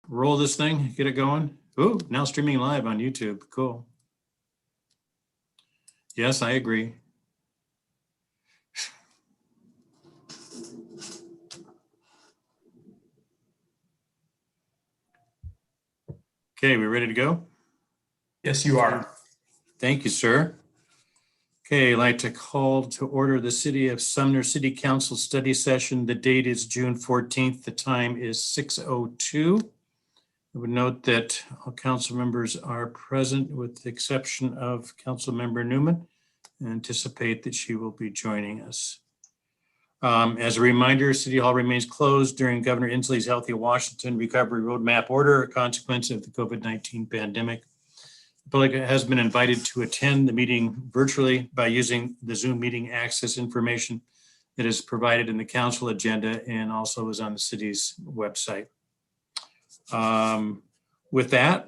roll this thing, get it going. Ooh, now streaming live on YouTube. Cool. Yes, I agree. Okay, we ready to go? Yes, you are. Thank you, sir. Okay, I'd like to call to order the City of Sumner City Council study session. The date is June 14th. The time is 6:02. I would note that all council members are present with the exception of Council Member Newman. I anticipate that she will be joining us. As a reminder, City Hall remains closed during Governor Inslee's Healthy Washington Recovery Roadmap order, a consequence of the COVID-19 pandemic. The public has been invited to attend the meeting virtually by using the Zoom meeting access information that is provided in the council agenda and also is on the city's website. With that,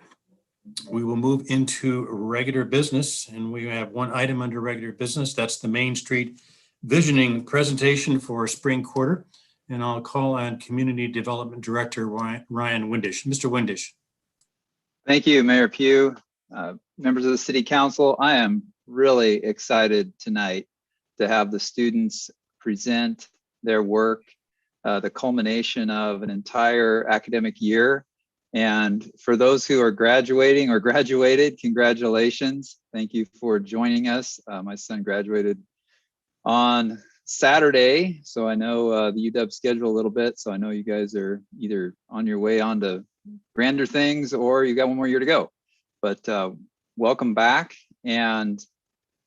we will move into regular business, and we have one item under regular business. That's the Main Street Visioning presentation for spring quarter. And I'll call on Community Development Director Ryan Windisch. Mr. Windisch. Thank you, Mayor Pugh. Members of the City Council, I am really excited tonight to have the students present their work, the culmination of an entire academic year. And for those who are graduating or graduated, congratulations. Thank you for joining us. My son graduated on Saturday, so I know the UW schedule a little bit, so I know you guys are either on your way on to grander things or you got one more year to go. But welcome back, and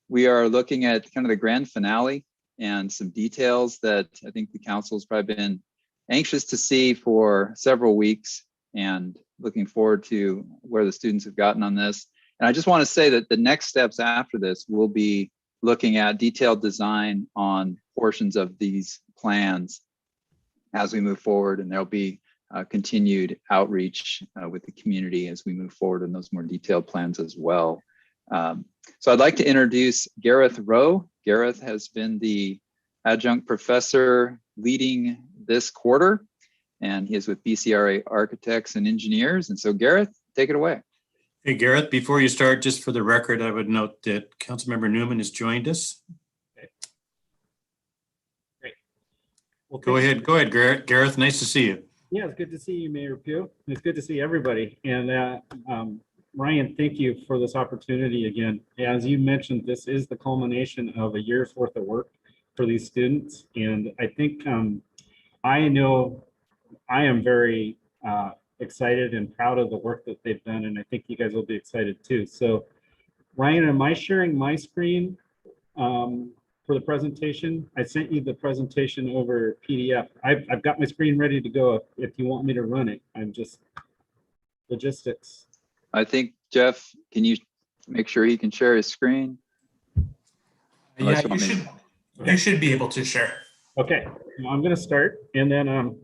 we are looking at kind of the grand finale and some details that I think the council's probably been anxious to see for several weeks, and looking forward to where the students have gotten on this. And I just want to say that the next steps after this will be looking at detailed design on portions of these plans as we move forward, and there'll be continued outreach with the community as we move forward in those more detailed plans as well. So I'd like to introduce Gareth Rowe. Gareth has been the adjunct professor leading this quarter, and he is with BCRA Architects and Engineers. And so Gareth, take it away. Hey, Gareth, before you start, just for the record, I would note that Councilmember Newman has joined us. Okay. Great. Well, Go ahead, Gareth. Gareth, nice to see you. Yeah, it's good to see you, Mayor Pugh. It's good to see everybody. And Ryan, thank you for this opportunity again. As you mentioned, this is the culmination of a year's worth of work for these students. And I think I know I am very excited and proud of the work that they've done. And I think you guys will be excited too. So Ryan, am I sharing my screen for the presentation? I sent you the presentation over PDF. I've got my screen ready to go if you want me to run it. I'm just logistics. I think, Jeff, can you make sure he can share his screen? Yeah, you should be able to share. Okay, well, I'm going to start, and then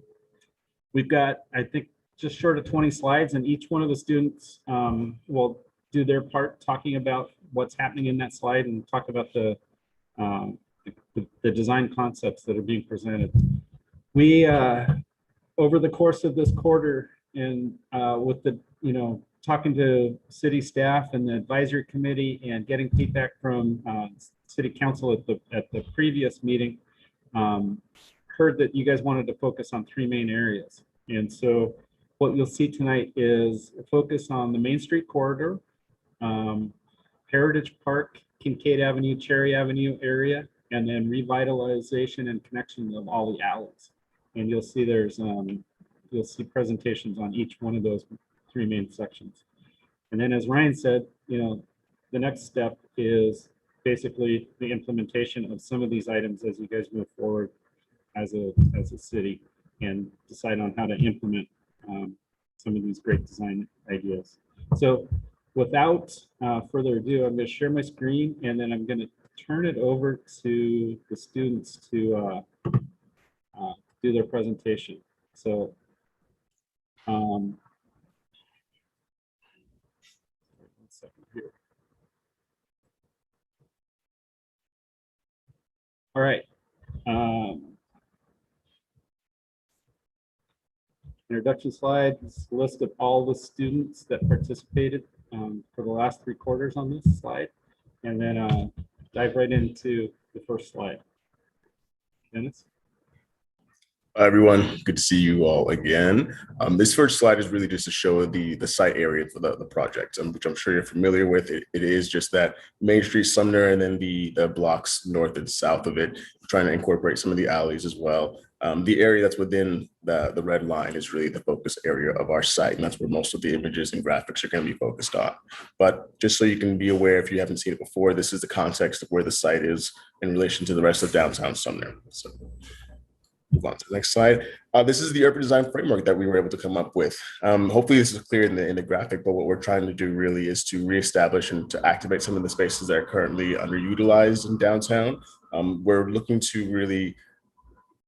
we've got, I think, just short of 20 slides, and each one of the students will do their part talking about what's happening in that slide and talk about the design concepts that are being presented. We, over the course of this quarter, and with the, talking to city staff and the advisory committee and getting feedback from city council at the previous meeting, heard that you guys wanted to focus on three main areas. And so what you'll see tonight is a focus on the Main Street corridor, Heritage Park, Kincaid Avenue, Cherry Avenue area, and then revitalization and connection of all the alleys. And you'll see there's you'll see presentations on each one of those three main sections. And then as Ryan said, the next step is basically the implementation of some of these items as you guys move forward as a city and decide on how to implement some of these great design ideas. So without further ado, I'm going to share my screen, and then I'm going to turn it over to the students to do their presentation. So one second here. All right. introduction slide, it's a list of all the students that participated for the last 3 quarters on this slide. And then dive right into the first slide. Dennis? Hi, everyone. Good to see you all again. This first slide is really just to show the site area for the project, which I'm sure you're familiar with. It is just that Main Street, Sumner, and then the blocks north and south of it, trying to incorporate some of the alleys as well. The area that's within the red line is really the focus area of our site, and that's where most of the images and graphics are going to be focused on. But just so you can be aware, if you haven't seen it before, this is the context of where the site is in relation to the rest of downtown Sumner. So move on to the next slide. This is the urban design framework that we were able to come up with. Hopefully this is clear in the graphic, but what we're trying to do really is to reestablish and to activate some of the spaces that are currently underutilized in downtown. We're looking to really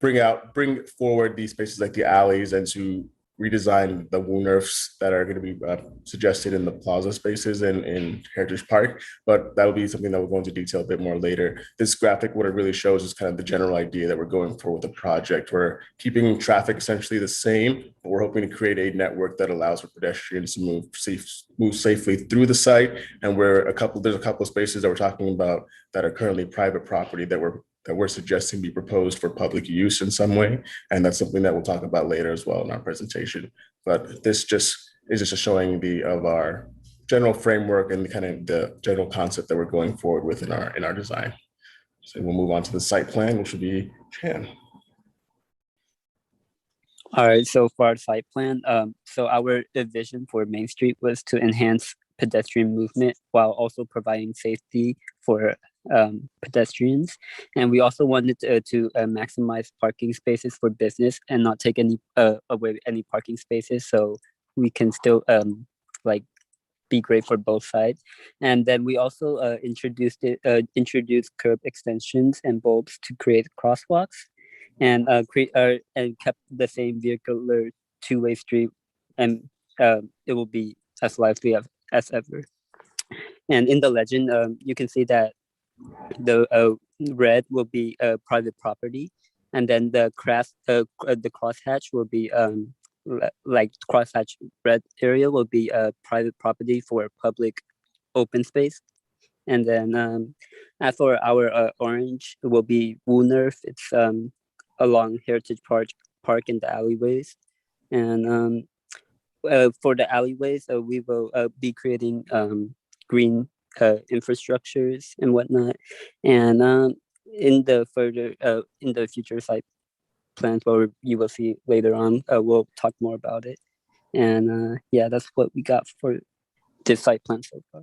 bring forward these spaces like the alleys and to redesign the WooNerfs that are going to be suggested in the plaza spaces in Heritage Park, but that'll be something that we'll go into detail a bit more later. This graphic, what it really shows is kind of the general idea that we're going for with the project. We're keeping traffic essentially the same, but we're hoping to create a network that allows for pedestrians to move safely through the site. And there's a couple of spaces that we're talking about that are currently private property that we're suggesting be proposed for public use in some way. And that's something that we'll talk about later as well in our presentation. But this just is just a showing of our general framework and kind of the general concept that we're going forward with in our design. So we'll move on to the site plan, which will be Chan. All right, so for our site plan, so our vision for Main Street was to enhance pedestrian movement while also providing safety for pedestrians. And we also wanted to maximize parking spaces for business and not take away any parking spaces, so we can still be great for both sides. And then we also introduced curb extensions and bulbs to create crosswalks, and kept the same vehicular two-way street, and it will be as lively as ever. And in the legend, you can see that the red will be private property, and then the crosshatch will be like crosshatch red area will be private property for public open space. And then as for our orange, it will be WooNerf. It's along Heritage Park in the alleyways. And for the alleyways, we will be creating green infrastructures and whatnot. And in the future site plans, where you will see later on, we'll talk more about it. And yeah, that's what we got for this site plan so far.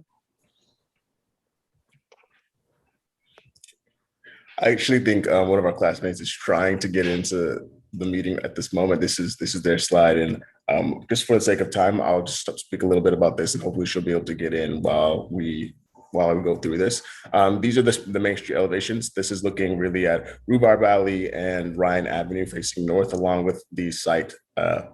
I actually think one of our classmates is trying to get into the meeting at this moment. This is their slide, and just for the sake of time, I'll just speak a little bit about this, and hopefully she'll be able to get in while we go through this. These are the Main Street elevations. This is looking really at Rhubarb Alley and Ryan Avenue facing north, along with the site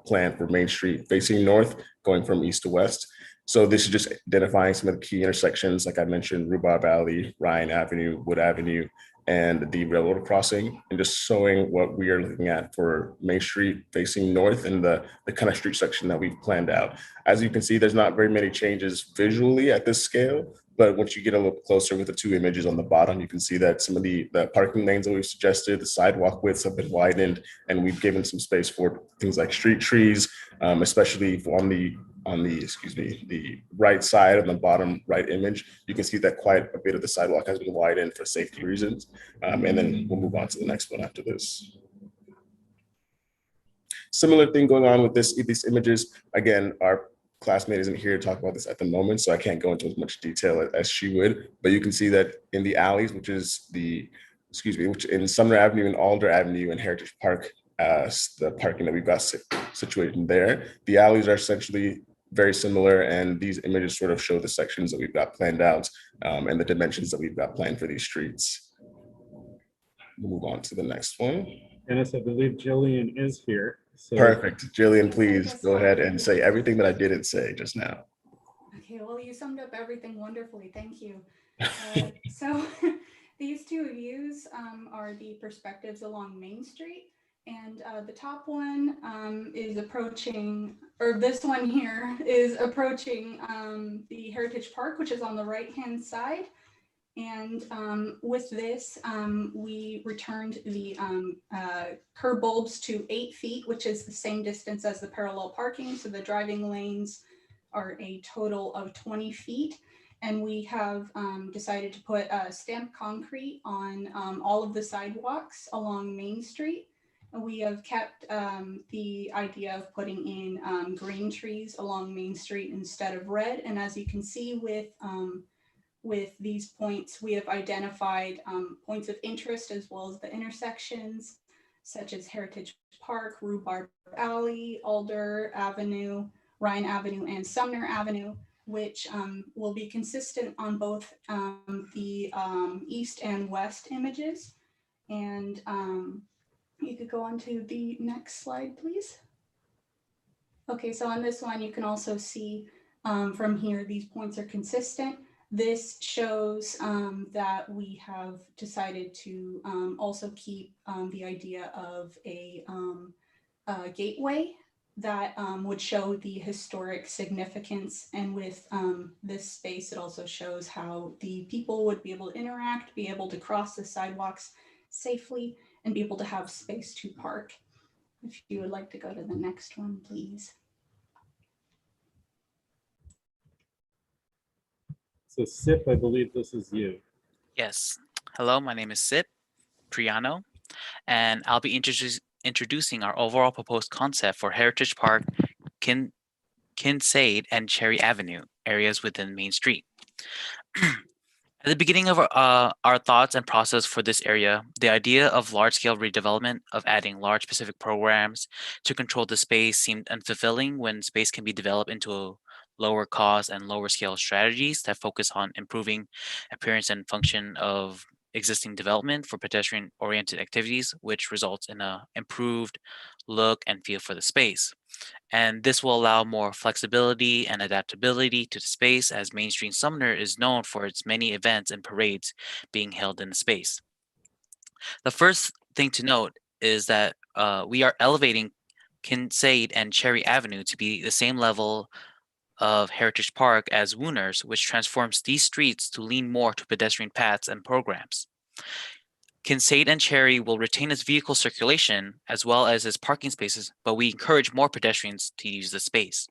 plan for Main Street facing north, going from east to west. So this is just identifying some of the key intersections, like I mentioned, Rhubarb Alley, Ryan Avenue, Wood Avenue, and the railroad crossing, and just showing what we are looking at for Main Street facing north and the kind of street section that we've planned out. As you can see, there's not very many changes visually at this scale, but once you get a little closer with the two images on the bottom, you can see that some of the parking lanes that we've suggested, the sidewalk widths have been widened, and we've given some space for things like street trees, especially on the right side on the bottom right image. You can see that quite a bit of the sidewalk has been widened for safety reasons. And then we'll move on to the next one after this. Similar thing going on with these images. Again, our classmate isn't here to talk about this at the moment, so I can't go into as much detail as she would, but you can see that in the alleys, which in Sumner Avenue and Alder Avenue and Heritage Park, the parking that we've got situated there, the alleys are essentially very similar, and these images sort of show the sections that we've got planned out and the dimensions that we've got planned for these streets. We'll move on to the next one. Dennis, I believe Jillian is here. So. Perfect. Jillian, please go ahead and say everything that I didn't say just now. Okay, well, you summed up everything wonderfully. Thank you. So these two views are the perspectives along Main Street. And the top one is approaching, or this one here is approaching the Heritage Park, which is on the right-hand side. And with this, we returned the curb bulbs to 8 feet, which is the same distance as the parallel parking. So the driving lanes are a total of 20 feet. And we have decided to put stamped concrete on all of the sidewalks along Main Street. And we have kept the idea of putting in green trees along Main Street instead of red. And as you can see with these points, we have identified points of interest as well as the intersections, such as Heritage Park, Rhubarb Alley, Alder Avenue, Ryan Avenue, and Sumner Avenue, which will be consistent on both the east and west images. And you could go on to the next slide, please. Okay, so on this one, you can also see from here, these points are consistent. This shows that we have decided to also keep the idea of a gateway that would show the historic significance. And with this space, it also shows how the people would be able to interact, be able to cross the sidewalks safely, and be able to have space to park. If you would like to go to the next one, please. So Sip, I believe this is you. Yes. Hello, my name is Sip Priano, and I'll be introducing our overall proposed concept for Heritage Park, Kincaid, and Cherry Avenue areas within Main Street. At the beginning of our thoughts and process for this area, the idea of large-scale redevelopment, of adding large specific programs to control the space seemed unfulfilling when space can be developed into lower cost and lower scale strategies that focus on improving appearance and function of existing development for pedestrian oriented activities, which results in a improved look and feel for the space. And this will allow more flexibility and adaptability to the space, as Main Street Sumner is known for its many events and parades being held in the space. The first thing to note is that we are elevating Kincaid and Cherry Avenue to be the same level of Heritage Park as Wooners, which transforms these streets to lean more to pedestrian paths and programs. Kincaid and Cherry will retain its vehicle circulation as well as its parking spaces, but we encourage more pedestrians to use the space.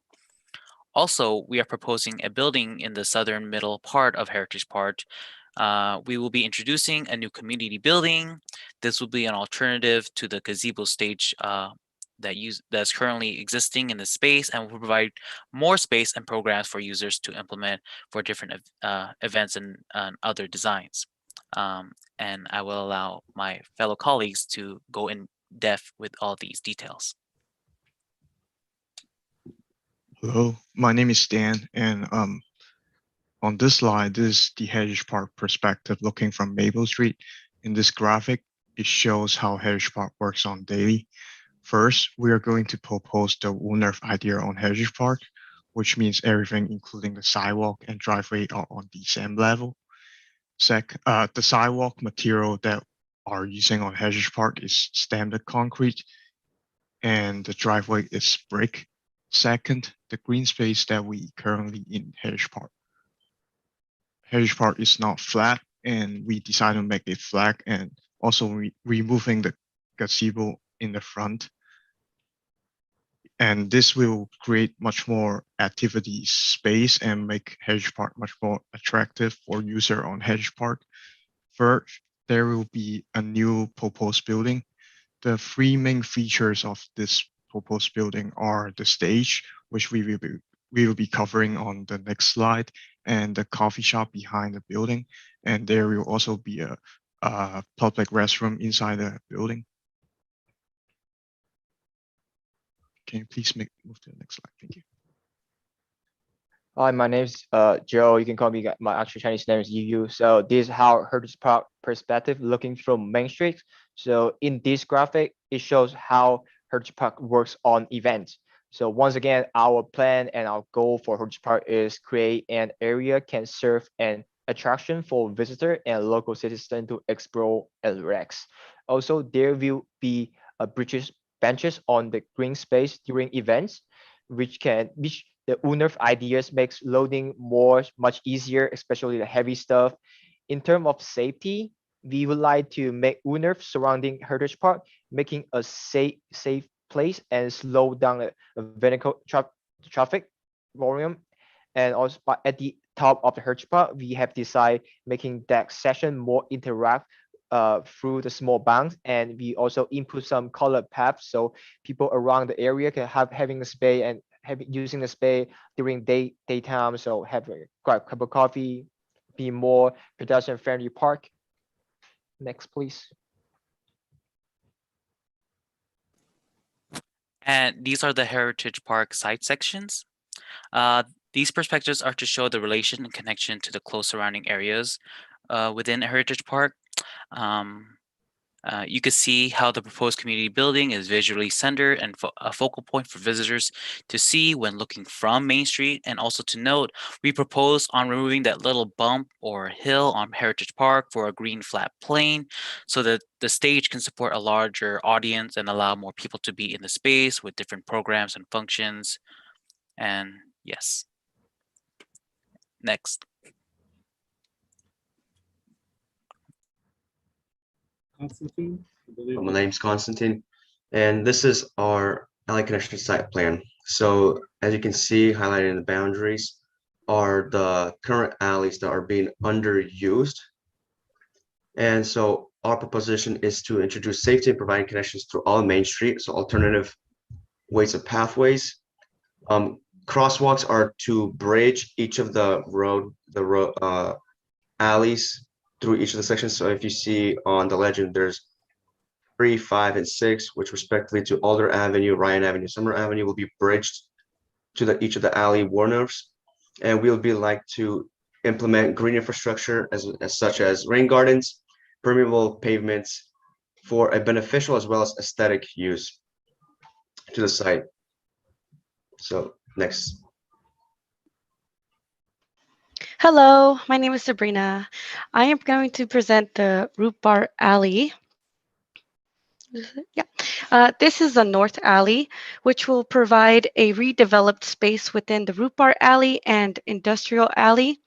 Also, we are proposing a building in the southern middle part of Heritage Park. We will be introducing a new community building. This will be an alternative to the gazebo stage that's currently existing in the space, and will provide more space and programs for users to implement for different events and other designs. And I will allow my fellow colleagues to go in depth with all these details. Hello, my name is Dan, and on this slide, this is the Heritage Park perspective looking from Maple Street. In this graphic, it shows how Heritage Park works on daily. First, we are going to propose the Wooner idea on Heritage Park, which means everything, including the sidewalk and driveway, are on the same level. The sidewalk material that are using on Heritage Park is stamped concrete, and the driveway is brick. Second, the green space that we currently in Heritage Park. Heritage Park is not flat, and we decided to make it flat, and also removing the gazebo in the front. And this will create much more activity space and make Heritage Park much more attractive for user on Heritage Park. Third, there will be a new proposed building. The three main features of this proposed building are the stage, which we will be covering on the next slide, and the coffee shop behind the building. And there will also be a public restroom inside the building. Can you please move to the next slide? Thank you. Hi, my name's Joe. You can call me, my actual Chinese name is Yu. So this is how Heritage Park perspective looking from Main Street. So in this graphic, it shows how Heritage Park works on events. So once again, our plan and our goal for Heritage Park is create an area can serve an attraction for visitor and local citizen to explore and relax. Also, there will be bridges benches on the green space during events, which the owner ideas makes loading much easier, especially the heavy stuff. In terms of safety, we would like to make UNERV surrounding Heritage Park, making a safe place and slow down the vehicle traffic volume. And also at the top of the Heritage Park, we have decided making that section more interact through the small banks, and we also input some colored paths so people around the area can having the space and using the space during daytime. So have a cup of coffee, be more pedestrian friendly park. Next, please. And these are the Heritage Park site sections. These perspectives are to show the relation and connection to the close surrounding areas within Heritage Park. You can see how the proposed community building is visually centered and a focal point for visitors to see when looking from Main Street. And also to note, we propose on removing that little bump or hill on Heritage Park for a green flat plane so that the stage can support a larger audience and allow more people to be in the space with different programs and functions. And yes. Next. Constantine? I believe My name's Constantine, and this is our alley connection site plan. So as you can see, highlighted in the boundaries are the current alleys that are being underused. And so our proposition is to introduce safety and providing connections through all Main Street, so alternative ways of pathways. Crosswalks are to bridge each of the alleys through each of the sections. So if you see on the legend, there's 3, 5, and 6, which respectively to Alder Avenue, Ryan Avenue, Summer Avenue will be bridged to each of the alley warners. And we'll be like to implement green infrastructure as such as rain gardens, permeable pavements for a beneficial as well as aesthetic use to the site. So next. Hello, my name is Sabrina. I am going to present the Root Bar Alley. Yeah, this is the North Alley, which will provide a redeveloped space within the Root Bar Alley and Industrial Alley.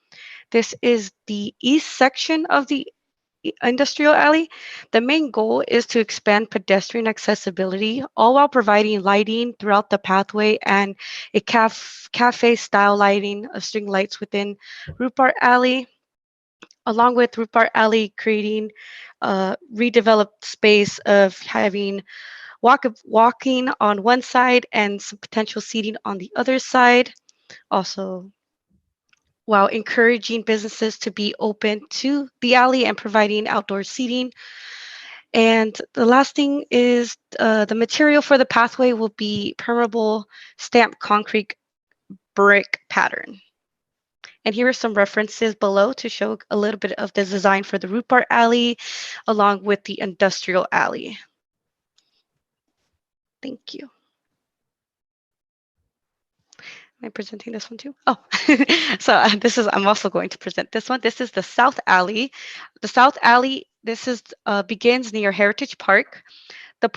This is the east section of the Industrial Alley. The main goal is to expand pedestrian accessibility, all while providing lighting throughout the pathway and a cafe-style lighting of string lights within Root Bar Alley, along with Root Bar Alley creating a redeveloped space of having walking on one side and some potential seating on the other side. Also, while encouraging businesses to be open to the alley and providing outdoor seating. And the last thing is the material for the pathway will be permeable stamped concrete brick pattern. And here are some references below to show a little bit of the design for the Root Bar Alley along with the Industrial Alley. Thank you. Am I presenting this one too? Oh, so I'm also going to present this one. This is the South Alley. The South Alley, begins near Heritage Park. The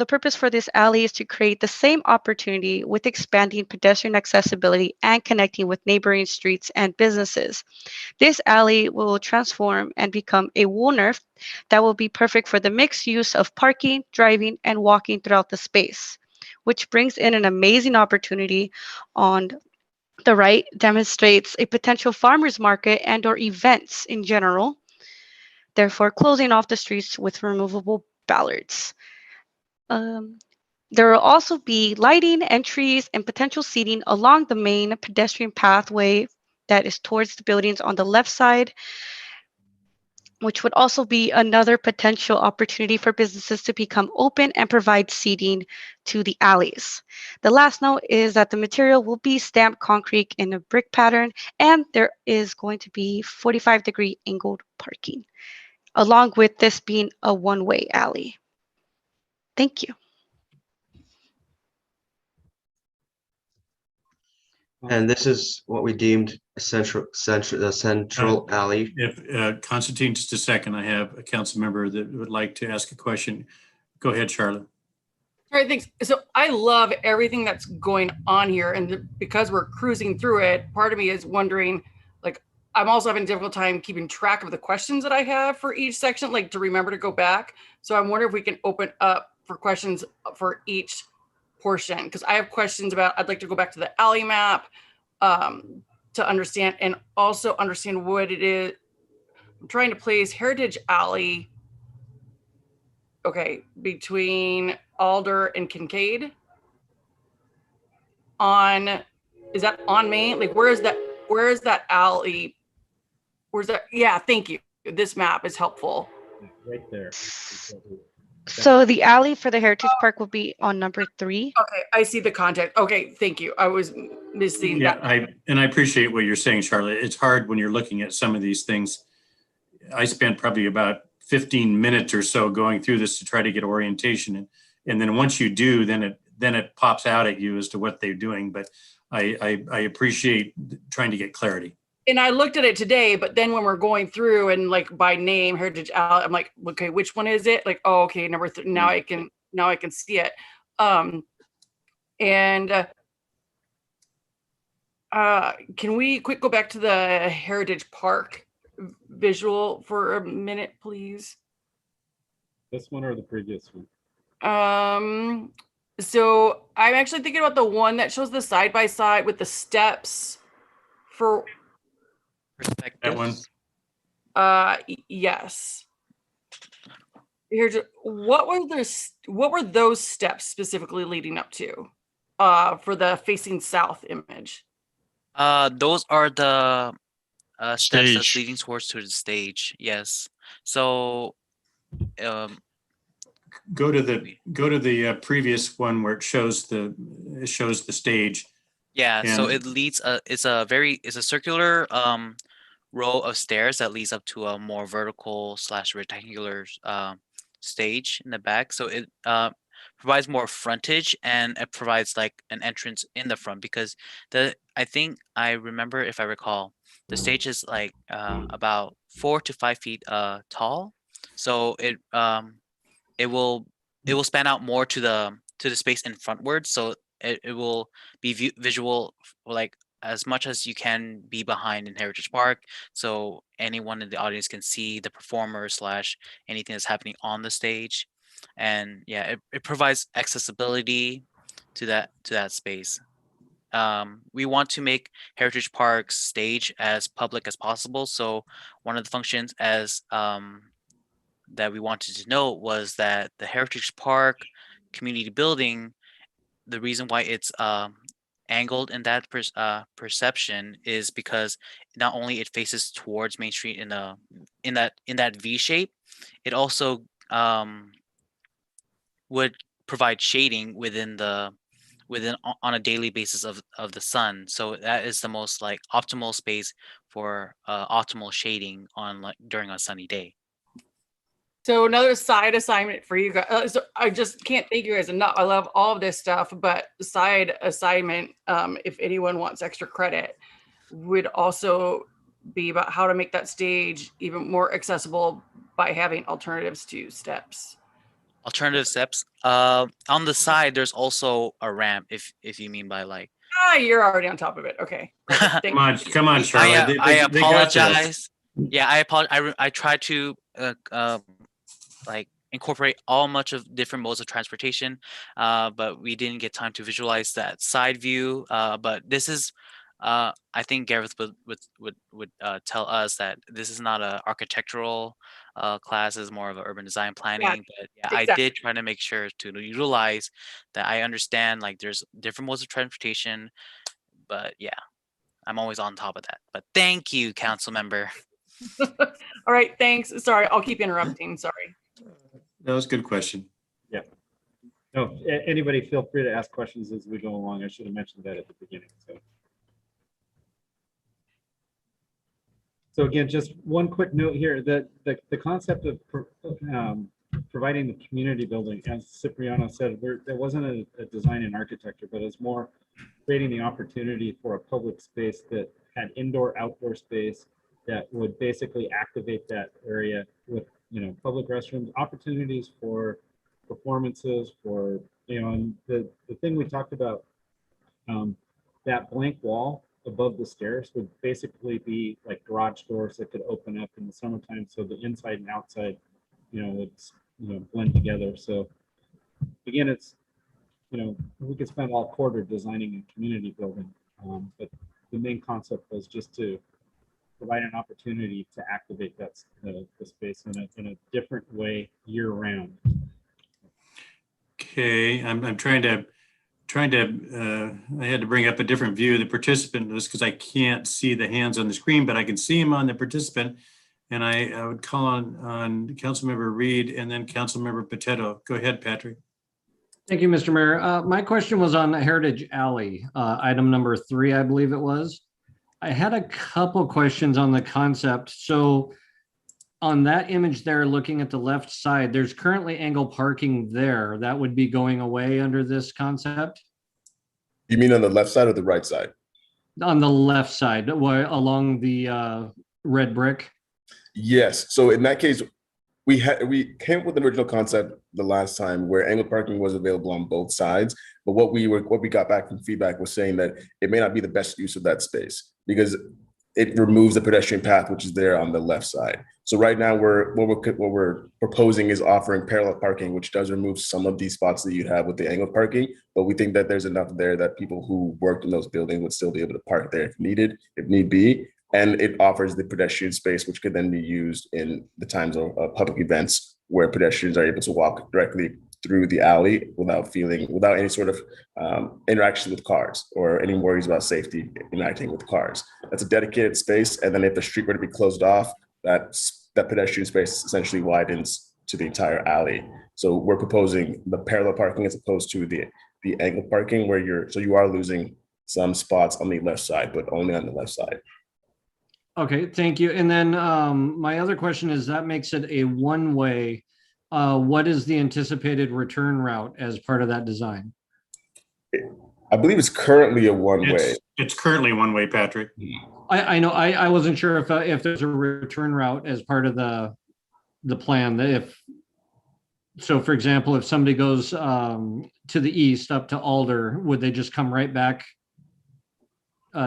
purpose for this alley is to create the same opportunity with expanding pedestrian accessibility and connecting with neighboring streets and businesses. This alley will transform and become a WUNERV that will be perfect for the mixed use of parking, driving, and walking throughout the space, which brings in an amazing opportunity on the right, demonstrates a potential farmers market and or events in general, therefore closing off the streets with removable ballards. There will also be lighting, entries, and potential seating along the main pedestrian pathway that is towards the buildings on the left side, which would also be another potential opportunity for businesses to become open and provide seating to the alleys. The last note is that the material will be stamped concrete in a brick pattern, and there is going to be 45-degree angled parking, along with this being a one-way alley. Thank you. And this is what we deemed a central alley. If Constantine, just a second, I have a council member that would like to ask a question. Go ahead, Charlotte. All right, thanks. So I love everything that's going on here, and because we're cruising through it, part of me is wondering, like, I'm also having a difficult time keeping track of the questions that I have for each section, like to remember to go back. So I'm wondering if we can open up for questions for each portion, because I have questions about, I'd like to go back to the alley map to understand, and also understand what it is. I'm trying to place Heritage Alley, okay, between Alder and Kincaid on, is that on Main? Like, where is that alley? Where's that? Yeah, thank you. This map is helpful. Right there. So the alley for the Heritage Park will be on number 3. Okay, I see the context. Okay, thank you. I was missing Yeah, that. I appreciate what you're saying, Charlotte. It's hard when you're looking at some of these things. I spent probably about 15 minutes or so going through this to try to get orientation. And then once you do, then it pops out at you as to what they're doing. But I appreciate trying to get clarity. And I looked at it today, but then when we're going through and like by name, Heritage Alley, I'm like, okay, which one is it? Like, oh, okay, number 3. Now I can see it. Can we quick go back to the Heritage Park visual for a minute, please? This one or the previous one? So I'm actually thinking about the one that shows the side by side with the steps for That one. yes. Here's what were those steps specifically leading up to for the facing south image? Those are the steps that's Stage. leading towards to the stage. Yes. So, Go to the previous one where it shows the stage. yeah. So And- it leads. It's a circular row of stairs that leads up to a more vertical / rectangular stage in the back. So it provides more frontage, and it provides like an entrance in the front, because I think I remember, if I recall, the stage is like about 4 to 5 feet tall. So it will span out more to the space in frontwards. So it will be visual, like as much as you can be behind in Heritage Park, so anyone in the audience can see the performer / anything that's happening on the stage. And yeah, it provides accessibility to that space. We want to make Heritage Park's stage as public as possible. So one of the functions that we wanted to note was that the Heritage Park community building, the reason why it's angled in that perception is because not only it faces towards Main Street in that V shape, it also would provide shading within on a daily basis of the sun. So that is the most like optimal space for optimal shading on during a sunny day. So another side assignment for you guys. So I just can't thank you guys enough. I love all of this stuff, but side assignment, if anyone wants extra credit, would also be about how to make that stage even more accessible by having alternatives to steps. Alternative steps. On the side, there's also a ramp. If you mean by like. You're already on top of it. Okay. Come on, Charlotte. I They got this. apologize. Yeah, I apologize. I tried to like incorporate much of different modes of transportation, but we didn't get time to visualize that side view. But this is, I think Gareth would tell us that this is not an architectural class; is more of an urban design planning. But yeah, exactly. I did try to make sure to utilize that. I understand like there's different modes of transportation, but yeah, I'm always on top of that. But thank you, council member. All right, thanks. Sorry, I'll keep interrupting. Sorry. That was a good question. Yeah. No, anybody feel free to ask questions as we go along. I should have mentioned that at the beginning. So again, just one quick note here that the concept of providing the community building, as Cipriano said, there wasn't a design and architecture, but it's more creating the opportunity for a public space that had indoor, outdoor space that would basically activate that area with, public restrooms, opportunities for performances, for you know, and the thing we talked about, that blank wall above the stairs would basically be like garage doors that could open up in the summertime. So the inside and outside, you know, would, you know, blend together. So again, it's, you know, we could spend all quarter designing a community building. But the main concept was just to provide an opportunity to activate that the space in a different way year round. Okay, I'm trying to, I had to bring up a different view of the participant list because I can't see the hands on the screen, but I can see them on the participant. And I would call on Councilmember Reed and then Councilmember Potato. Go ahead, Patrick. Thank you, Mr. Mayor. My question was on Heritage Alley, item number 3, I believe it was. I had a couple questions on the concept. So on that image there, looking at the left side, there's currently angle parking there. That would be going away under this concept? You mean on the left side or the right side? On the left side, along the red brick? Yes. So in that case, we came up with an original concept the last time where angle parking was available on both sides. But what we got back from feedback was saying that it may not be the best use of that space because it removes the pedestrian path, which is there on the left side. So right now, what we're proposing is offering parallel parking, which does remove some of these spots that you have with the angled parking. But we think that there's enough there that people who worked in those buildings would still be able to park there if need be. And it offers the pedestrian space, which could then be used in the times of public events where pedestrians are able to walk directly through the alley without any sort of interaction with cars or any worries about safety interacting with cars. That's a dedicated space. And then if the street were to be closed off, that pedestrian space essentially widens to the entire alley. So we're proposing the parallel parking as opposed to the angle parking where you are losing some spots on the left side, but only on the left side. Okay, thank you. And then my other question is that makes it a one-way. What is the anticipated return route as part of that design? I believe it's currently a one-way. It's currently one-way, Patrick. I know. I wasn't sure if there's a return route as part of the plan. So, for example, if somebody goes to the east up to Alder, would they just come right back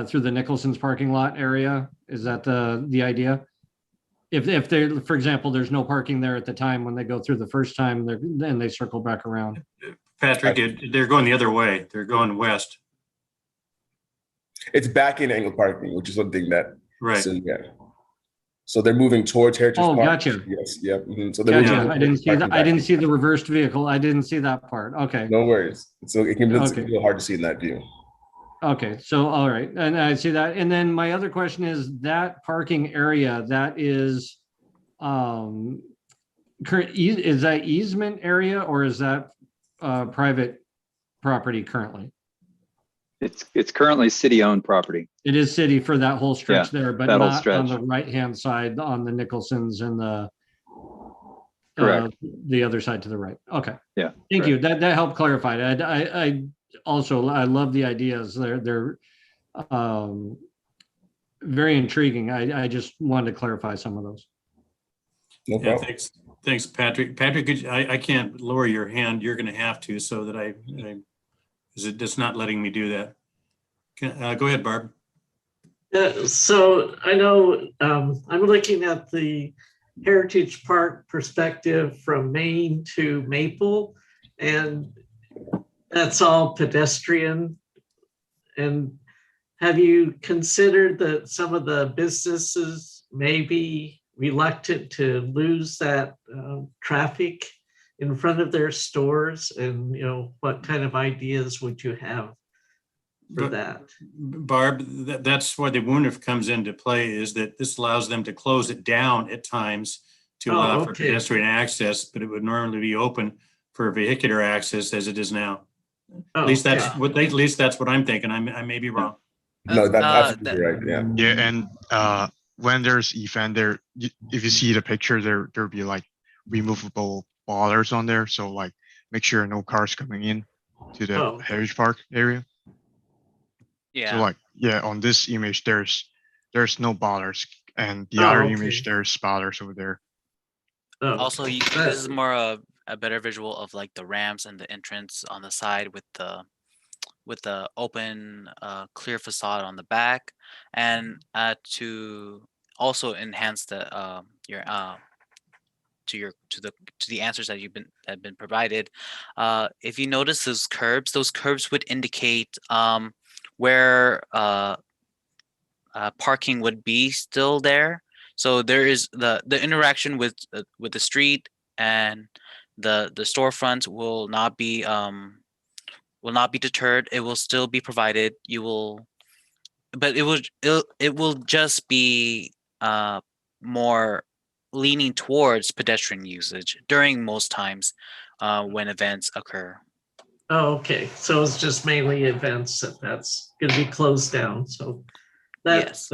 through the Nicholson's parking lot area? Is that the idea? If they, for example, there's no parking there at the time when they go through the first time, then they circle back around. Patrick, they're going the other way. They're going west. It's back in angle parking, which is something that. Right. So, yeah. So they're moving towards Heritage Park. Oh, gotcha. Yes. Yep. Mm-hmm. So Gotcha. I didn't see that. I didn't see the reversed vehicle. I didn't see that part. Okay. No worries. So it can be a little hard to see in that view. Okay, so all right, and I see that. And then my other question is that parking area that is is that easement area or is that private property currently? It's currently city-owned property. It is city for that whole stretch there, but that whole not stretch. on the right-hand side on the Nicholsons and the Correct. The other side to the right. Okay. Yeah. Thank correct. you. That helped clarify it. I also, I love the ideas. They're very intriguing. I just wanted to clarify some of those. No Yeah, problem. thanks, Patrick. Patrick, I can't lower your hand. You're going to have to, so that it's not letting me do that. Go ahead, Barb. So I know I'm looking at the Heritage Park perspective from Maine to Maple, and that's all pedestrian. And have you considered that some of the businesses may be reluctant to lose that traffic in front of their stores? And what kind of ideas would you have for that? Barb, that's why the WUNF comes into play, is that this allows them to close it down at times to allow for pedestrian access, but it would normally be open for vehicular access as it is now. At least that's what I'm thinking. I may be wrong. No, that's absolutely right. Yeah. Yeah, and when there's event there, if you see the picture, there'll be like removable bollards on there, so like make sure no cars coming in to the Heritage Park area. Yeah. So like, yeah, on this image, there's no bollards, and the other image, there's bollards over there. Also, this is more a better visual of like the ramps and the entrance on the side with the open clear facade on the back, and to also enhance the your to the answers that have been provided. If you notice those curbs would indicate where parking would be still there. So there is the interaction with the street and the storefronts will not be deterred. It will still be provided. But it will just be more leaning towards pedestrian usage during most times when events occur. Oh, okay. So it's just mainly events that's going to be closed down. So that's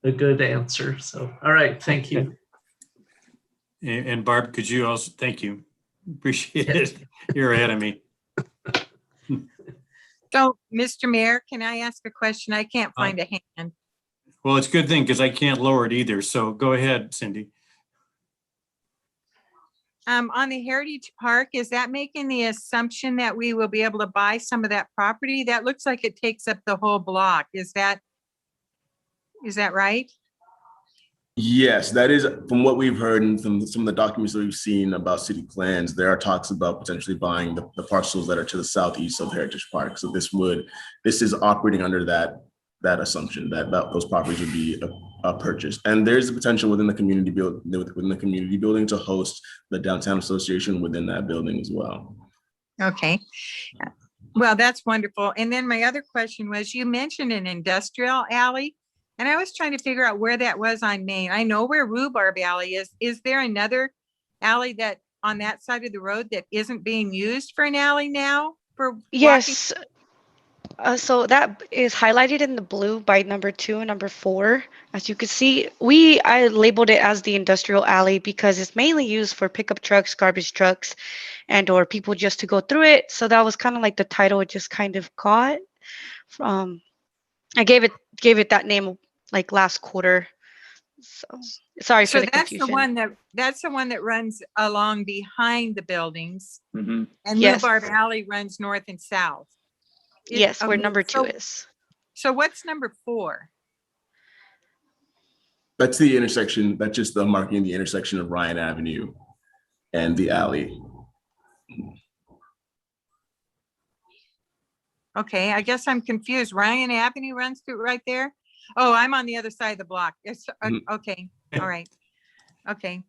a good answer. So, all right. Thank you. And Barb, could you also, thank you. Appreciate it. You're ahead of me. So, Mr. Mayor, can I ask a question? I can't find a hand. Well, it's a good thing because I can't lower it either. So go ahead, Cindy. On the Heritage Park, is that making the assumption that we will be able to buy some of that property? That looks like it takes up the whole block. Is that right? Yes, that is from what we've heard and from some of the documents that we've seen about city plans. There are talks about potentially buying the parcels that are to the southeast of Heritage Park. So this is operating under that assumption that those properties would be purchased. And there's a potential within the community building to host the downtown association within that building as well. Okay. Well, that's wonderful. And then my other question was, you mentioned an industrial alley, and I was trying to figure out where that was on Main. I know where Rhubarb Alley is. Is there another alley that on that side of the road that isn't being used for an alley now? Yes. So that is highlighted in the blue by number 2 and number 4. As you can see, I labeled it as the industrial alley because it's mainly used for pickup trucks, garbage trucks, and or people just to go through it. So that was kind of like the title it just kind of got. I gave it that name like last quarter. So sorry for the confusion. That's the one that runs along behind the buildings. Mm-hmm. And Yes. Rhubarb Alley runs north and south. Yes, where number 2 is. So what's number 4? That's the intersection. That's just the marking the intersection of Ryan Avenue and the alley. Okay, I guess I'm confused. Ryan Avenue runs through right there? Oh, I'm on the other side of the block. It's okay. All right. Okay.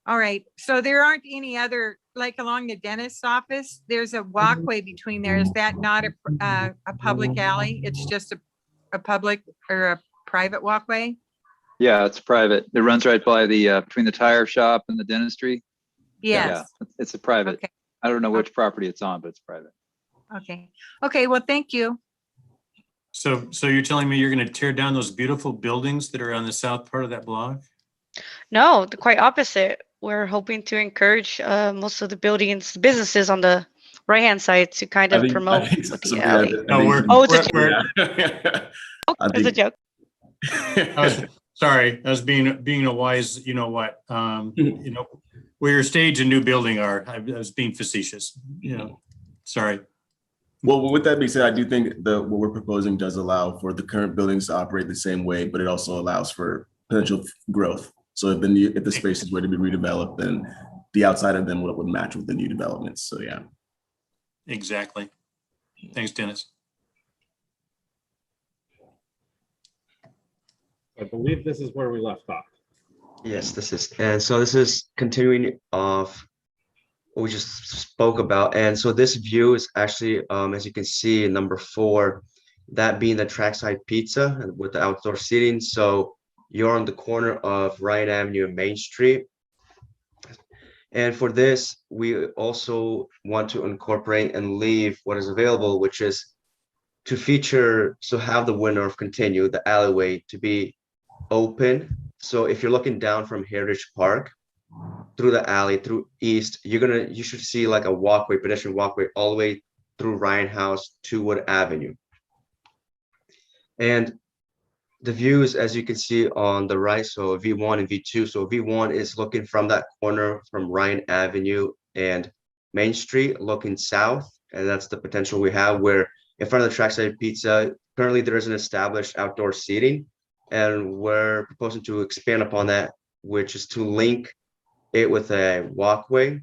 All right. So there aren't any other, like along the dentist's office, there's a walkway between there. Is that not a public alley? It's just a public or a private walkway? Yeah, it's private. It runs right by the between the tire shop and the dentistry. Yes. Yeah, it's a private. Okay. I don't know which property it's on, but it's private. Okay. Okay. Well, thank you. So you're telling me you're going to tear down those beautiful buildings that are on the south part of that block? No, the quite opposite. We're hoping to encourage most of the businesses on the right-hand side to kind of promote with the alley. It's a joke. Sorry, I was being a wise, you know what, where your stage and new building are. I was being facetious, sorry. Well, with that being said, I do think what we're proposing does allow for the current buildings to operate the same way, but it also allows for potential growth. So if the spaces were to be redeveloped, then the outside of them would match with the new developments. So yeah. Exactly. Thanks, Dennis. I believe this is where we left off. Yes, this is. And so this is continuing off what we just spoke about. And so this view is actually, as you can see in number 4, that being the trackside pizza with the outdoor seating. So you're on the corner of Ryan Avenue and Main Street. And for this, we also want to incorporate and leave what is available, which is to feature, so have the window of continue, the alleyway to be open. So if you're looking down from Heritage Park through the alley, through east, you should see like a walkway, pedestrian walkway all the way through Ryan House to Wood Avenue. And the views, as you can see on the right, so V1 and V2. So V1 is looking from that corner from Ryan Avenue and Main Street, looking south, and that's the potential we have. Where in front of the Trackside Pizza, currently there is an established outdoor seating, and we're proposing to expand upon that, which is to link it with a walkway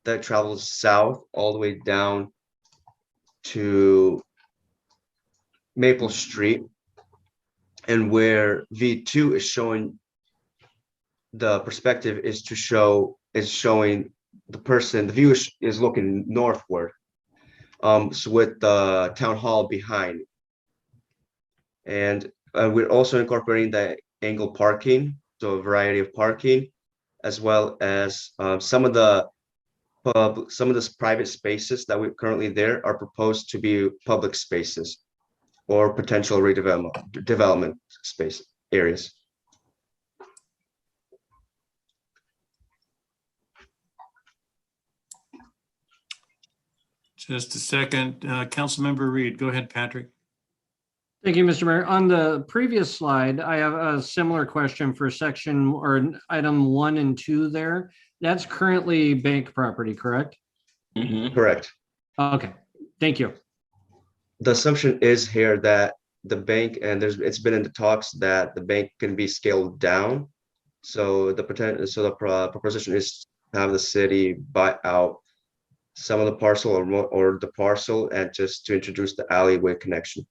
that travels south all the way down to Maple Street, and where V2 is showing the perspective is showing the person, the view is looking northward, so with the town hall behind. And we're also incorporating the angle parking, so a variety of parking, as well as some of the private spaces that we currently there are proposed to be public spaces or potential development space areas. Just a second. Councilmember Reed, go ahead, Patrick. Thank you, Mr. Mayor. On the previous slide, I have a similar question for section or item 1 and 2 there. That's currently bank property, correct? Correct. Okay, thank you. The assumption is here that the bank, and it's been in the talks that the bank can be scaled down. So the proposition is to have the city buy out some of the parcel or the parcel, and just to introduce the alleyway connection.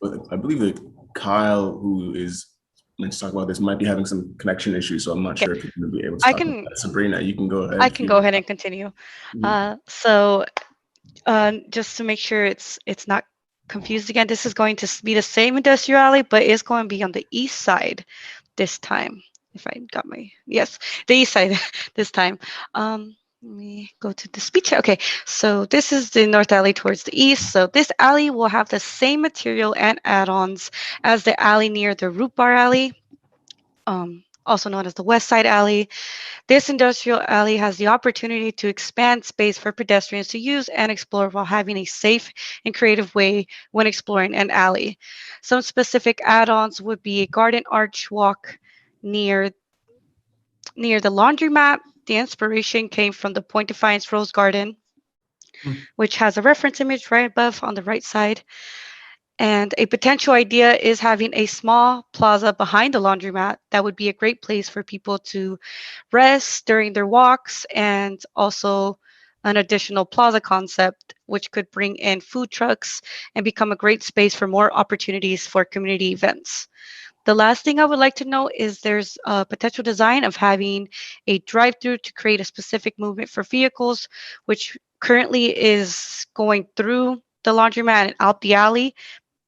But I believe that Kyle, who is meant to talk about this, might be having some connection issues, so I'm not sure if you're going to be able to talk about that. Sabrina, you can go ahead. I can go ahead and continue. So just to make sure it's not confused again, this is going to be the same industrial alley, but it's going to be on the east side this time. If I got yes, the east side this time. Let me go to the speech. Okay, so this is the north alley towards the east. So this alley will have the same material and add-ons as the alley near the Root Bar Alley, also known as the West Side Alley. This industrial alley has the opportunity to expand space for pedestrians to use and explore while having a safe and creative way when exploring an alley. Some specific add-ons would be a garden arch walk near the laundromat. The inspiration came from the Point Defiance Rose Garden, which has a reference image right above on the right side. And a potential idea is having a small plaza behind the laundromat. That would be a great place for people to rest during their walks, and also an additional plaza concept, which could bring in food trucks and become a great space for more opportunities for community events. The last thing I would like to note is there's a potential design of having a drive-through to create a specific movement for vehicles, which currently is going through the laundromat and out the alley.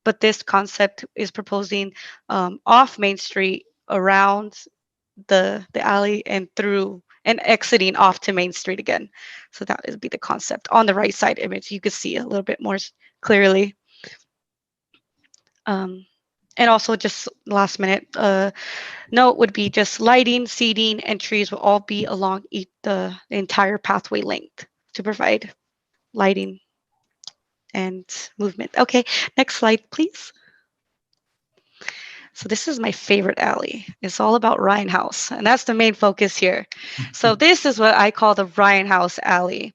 But this concept is proposing off Main Street, around the alley, and through and exiting off to Main Street again. So that would be the concept. On the right side image, you could see a little bit more clearly. And also, just last minute note would be just lighting, seating, and trees will all be along the entire pathway length to provide lighting and movement. Okay, next slide, please. So this is my favorite alley. It's all about Ryan House, and that's the main focus here. So this is what I call the Ryan House alley.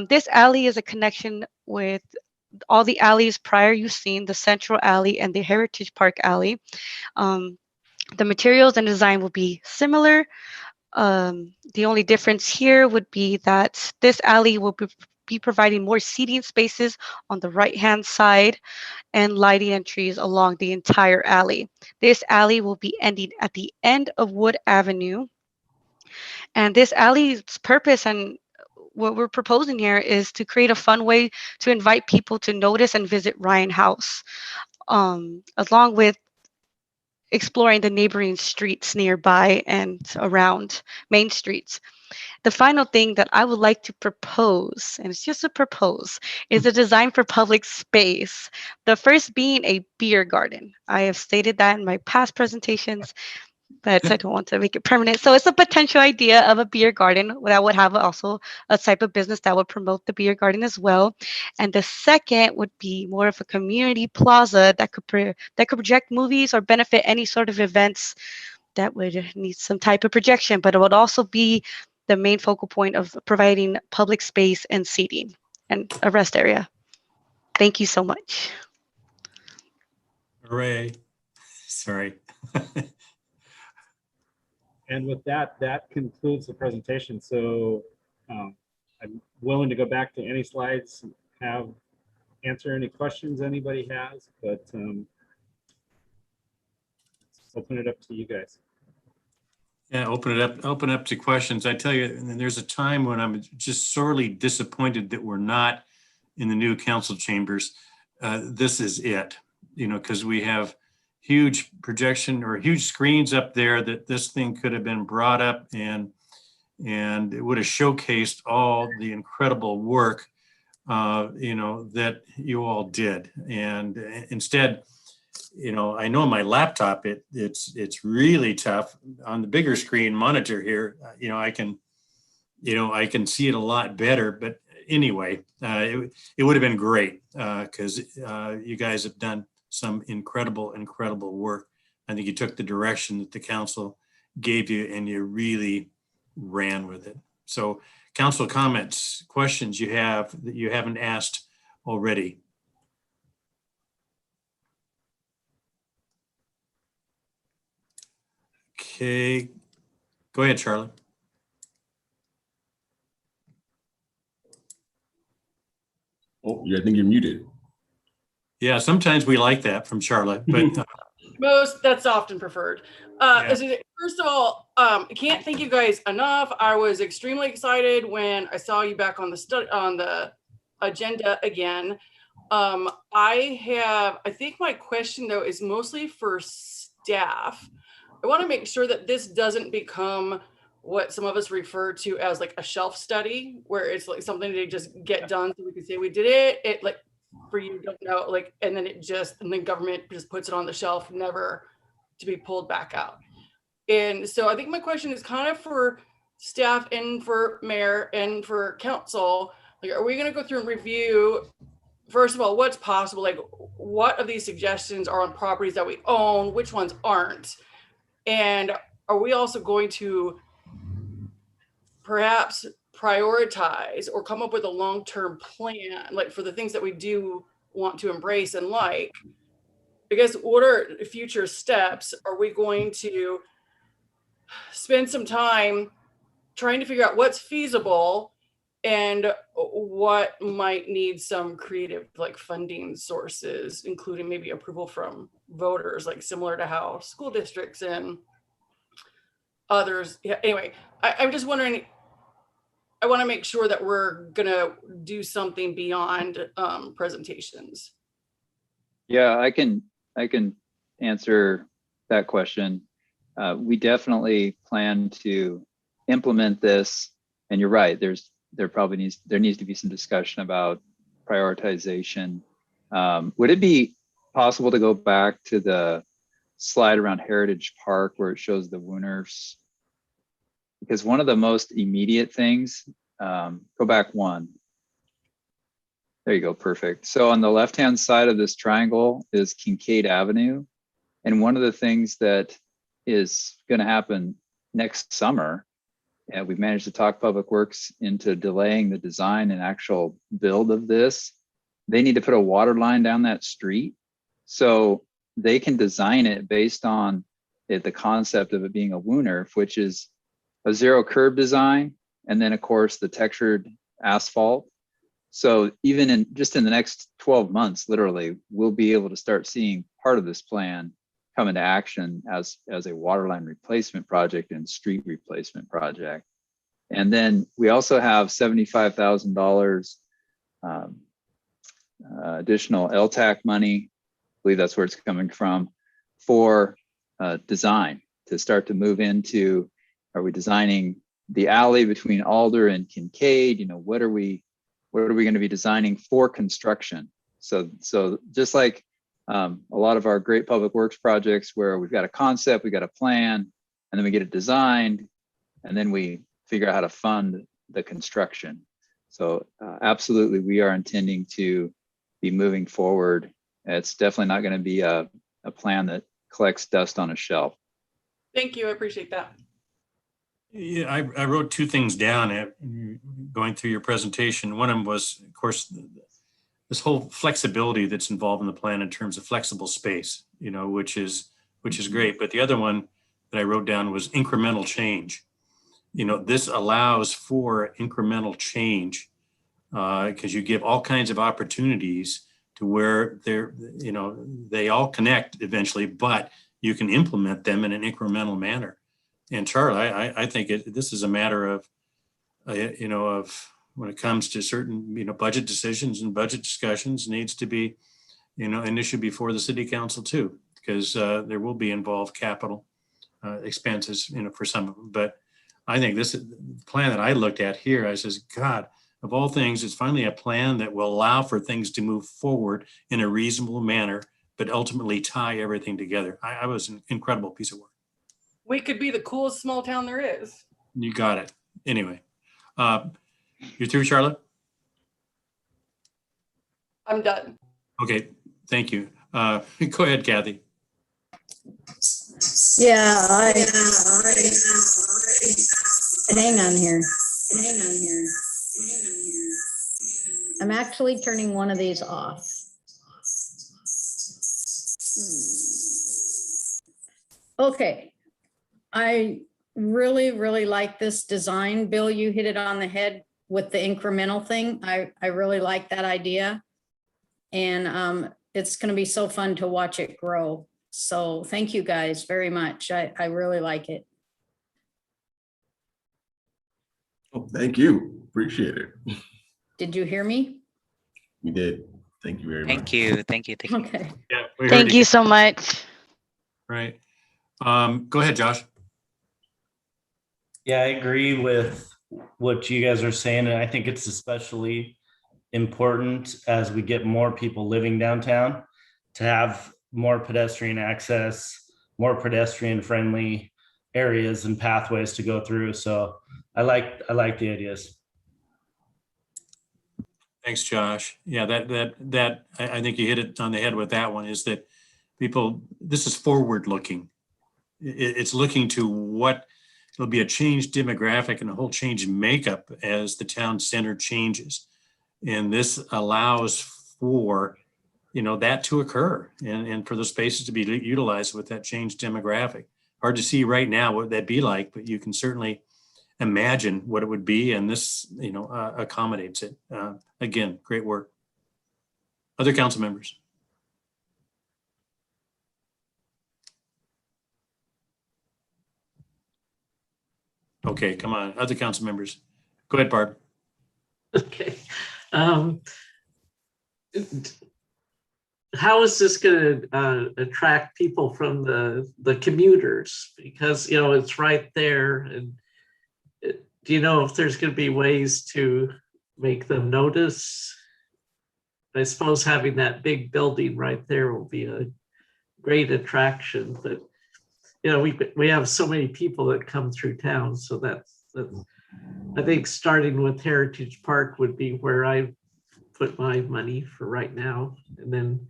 This alley is a connection with all the alleys prior you've seen, the Central Alley and the Heritage Park Alley. The materials and design will be similar. The only difference here would be that this alley will be providing more seating spaces on the right-hand side and lighting and trees along the entire alley. This alley will be ending at the end of Wood Avenue. And this alley's purpose and what we're proposing here is to create a fun way to invite people to notice and visit Ryan House, along with exploring the neighboring streets nearby and around Main Streets. The final thing that I would like to propose, and it's just a propose, is a design for public space. The first being a beer garden. I have stated that in my past presentations. but I don't want to make it permanent. So it's a potential idea of a beer garden that would have also a type of business that would promote the beer garden as well. And the second would be more of a community plaza that could project movies or benefit any sort of events that would need some type of projection, but it would also be the main focal point of providing public space and seating and a rest area. Thank you so much. Hooray. Sorry. And with that, that concludes the presentation. So I'm willing to go back to any slides, answer any questions anybody has, but let's open it up to you guys. Yeah, open up to questions. I tell you, and there's a time when I'm just sorely disappointed that we're not in the new council chambers. This is it, because we have huge projection or huge screens up there that this thing could have been brought up and it would have showcased all the incredible work, that you all did. And instead, I know my laptop, it's really tough on the bigger screen monitor here. I can see it a lot better, but anyway, it would have been great because you guys have done some incredible work. I think you took the direction that the council gave you and you really ran with it. So council comments, questions you have that you haven't asked already. Okay, go ahead, Charlie. Oh, I think you're muted. Yeah, sometimes we like that from Charlotte, but That's often preferred. First of all, I can't thank you guys enough. I was extremely excited when I saw you back on the agenda again. I think my question though is mostly for staff. I want to make sure that this doesn't become what some of us refer to as like a shelf study, where it's like something to just get done so we can say we did it. It like, for you don't know, like, and then government just puts it on the shelf, never to be pulled back out. And so I think my question is kind of for staff and for mayor and for council. Like, are we going to go through and review, first of all, what's possible? Like, what of these suggestions are on properties that we own? Which ones aren't? And are we also going to perhaps prioritize or come up with a long-term plan, like for the things that we do want to embrace and like? Because what are future steps? Are we going to spend some time trying to figure out what's feasible and what might need some creative like funding sources, including maybe approval from voters, like similar to how school districts and others. Yeah, anyway, I'm just wondering, I want to make sure that we're gonna do something beyond presentations. Yeah, I can answer that question. We definitely plan to implement this, and you're right. There needs to be some discussion about prioritization. Would it be possible to go back to the slide around Heritage Park where it shows the Wooners? Because one of the most immediate things, go back one. There you go, perfect. So on the left-hand side of this triangle is Kincaid Avenue. And one of the things that is gonna happen next summer, and we've managed to talk Public Works into delaying the design and actual build of this, they need to put a water line down that street. So they can design it based on the concept of it being a Wooner, which is a zero curb design, and then of course the textured asphalt. So even in the next 12 months, literally, we'll be able to start seeing part of this plan come into action as a waterline replacement project and street replacement project. And then we also have $75,000 additional LTAC money, I believe that's where it's coming from, for design to start to move into, are we designing the alley between Alder and Kincaid? What are we going to be designing for construction? So just like a lot of our great public works projects where we've got a concept, we've got a plan, and then we get it designed, and then we figure out how to fund the construction. So absolutely, we are intending to be moving forward. It's definitely not going to be a plan that collects dust on a shelf. Thank you. I appreciate that. Yeah, I wrote two things down going through your presentation. One of them was, of course, this whole flexibility that's involved in the plan in terms of flexible space, which is great. But the other one that I wrote down was incremental change. This allows for incremental change because you give all kinds of opportunities to where they all connect eventually, but you can implement them in an incremental manner. And Charlie, I think this is a matter of, of when it comes to certain, budget decisions and budget discussions needs to be, an issue before the city council too, because there will be involved capital expenses, for some of them. But I think this plan that I looked at here, I says, God, of all things, it's finally a plan that will allow for things to move forward in a reasonable manner, but ultimately tie everything together. I was an incredible piece of work. We could be the coolest small town there is. You got it. Anyway, you're through, Charlotte? I'm done. Okay, thank you. Go ahead, Kathy. Yeah, hang on here. I'm actually turning one of these off. Okay. I really, really like this design. Bill, you hit it on the head with the incremental thing. I really like that idea. And it's going to be so fun to watch it grow. So thank you guys very much. I really like it. Oh, thank you. Appreciate it. Did you hear me? We did. Thank you very much. Thank you. Thank you. Okay. Yeah, we heard Thank you so much. Right. Go ahead, Josh. Yeah, I agree with what you guys are saying. And I think it's especially important as we get more people living downtown to have more pedestrian access, more pedestrian friendly areas and pathways to go through. So I like the ideas. Thanks, Josh. Yeah, that I think you hit it on the head with that one, is that this is forward looking. It's looking to what it'll be, a changed demographic and a whole change in makeup as the town center changes. And this allows for, that to occur and for the spaces to be utilized with that changed demographic. Hard to see right now what that'd be like, but you can certainly imagine what it would be. And this, accommodates it. Again, great work. Other council members. Okay, come on, other council members. Go ahead, Barb. Okay. How is this going to attract people from the commuters? Because, it's right there. And do you know if there's going to be ways to make them notice? I suppose having that big building right there will be a great attraction, but we have so many people that come through town. So that's I think starting with Heritage Park would be where I put my money for right now. And then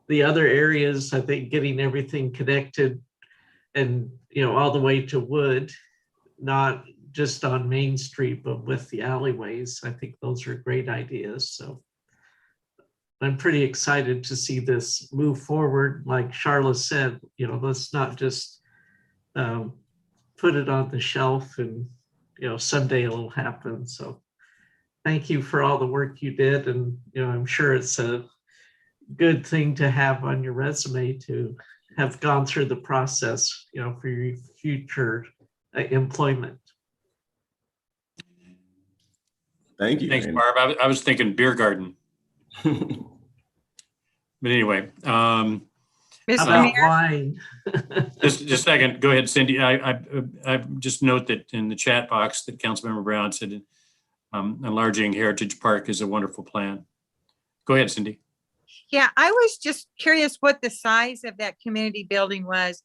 the other areas, I think getting everything connected and, all the way to Wood, not just on Main Street, but with the alleyways. I think those are great ideas. So I'm pretty excited to see this move forward. Like Charlotte said, let's not just put it on the shelf and, someday it'll happen. So thank you for all the work you did. And, I'm sure it's a good thing to have on your resume to have gone through the process, for your future employment. Thank you. Thanks, Barb. I was thinking beer garden. But anyway, Mr. Mayor? Wine. just a second. Go ahead, Cindy. I just note that in the chat box that Councilmember Brown said enlarging Heritage Park is a wonderful plan. Go ahead, Cindy. Yeah, I was just curious what the size of that community building was.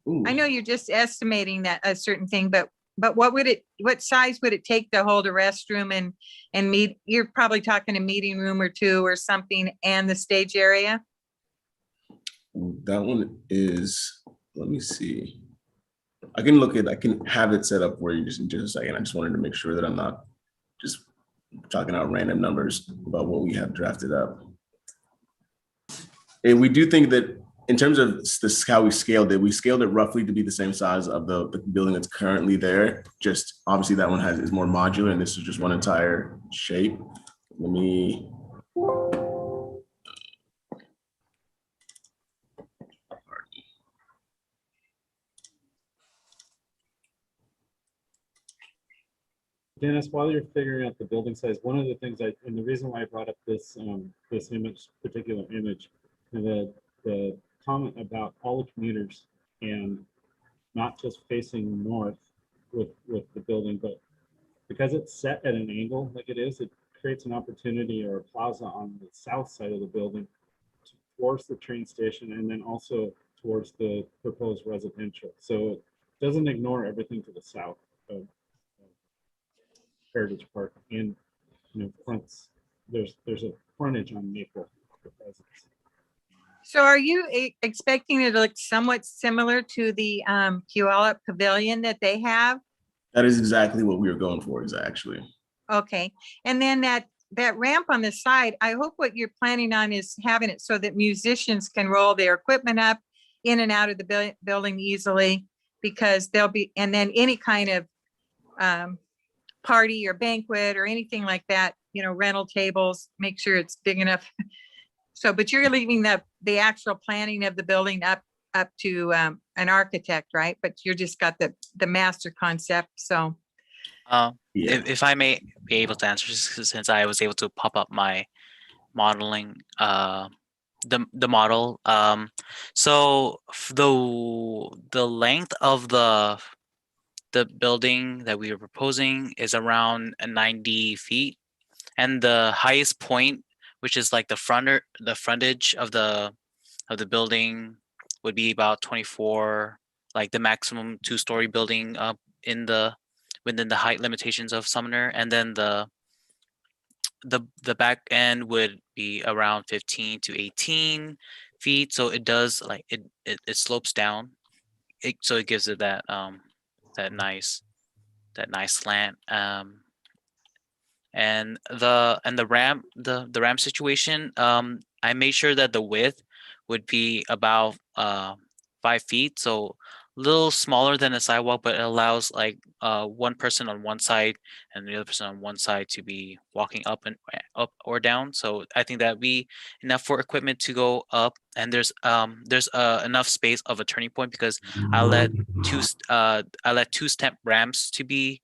I know you're just estimating that a certain thing, but what size would it take to hold a restroom and meet, you're probably talking a meeting room or two or something, and the stage area? That one is, let me see. I can have it set up for you just in just a second. I just wanted to make sure that I'm not just talking out random numbers about what we have drafted up. And we do think that in terms of this, how we scaled it roughly to be the same size of the building that's currently there. Just obviously that one is more modular, and this is just one entire shape. Let me. Dennis, while you're figuring out the building size, one of the things and the reason why I brought up this particular image, and the comment about all the commuters and not just facing north with the building, but because it's set at an angle like it is, it creates an opportunity or a plaza on the south side of the building towards the train station, and then also towards the proposed residential. So it doesn't ignore everything to the south of Heritage Park, and fronts. There's a frontage on Maple. So are you expecting it to look somewhat similar to the Puyallup Pavilion that they have? That is exactly what we were going for, actually. Okay, and then that ramp on the side, I hope what you're planning on is having it so that musicians can roll their equipment up in and out of the building easily, because they'll be, and then any kind of party or banquet or anything like that, rental tables, make sure it's big enough. So, but you're leaving the actual planning of the building up to an architect, right? But you just got the master concept. So, if I may be able to answer, since I was able to pop up my modeling, the model. So the length of the building that we were proposing is around 90 feet, and the highest point, which is like the frontage of the building, would be about 24, like the maximum 2-story building up within the height limitations of Sumner, and then the back end would be around 15 to 18 feet. So it does it slopes down, so it gives it that that nice slant, and the ramp situation, I made sure that the width would be about 5 feet, so a little smaller than a sidewalk, but it allows one person on one side and the other person on one side to be walking up or down. So I think that'd be enough for equipment to go up, and there's enough space of a turning point, because I let two step ramps to be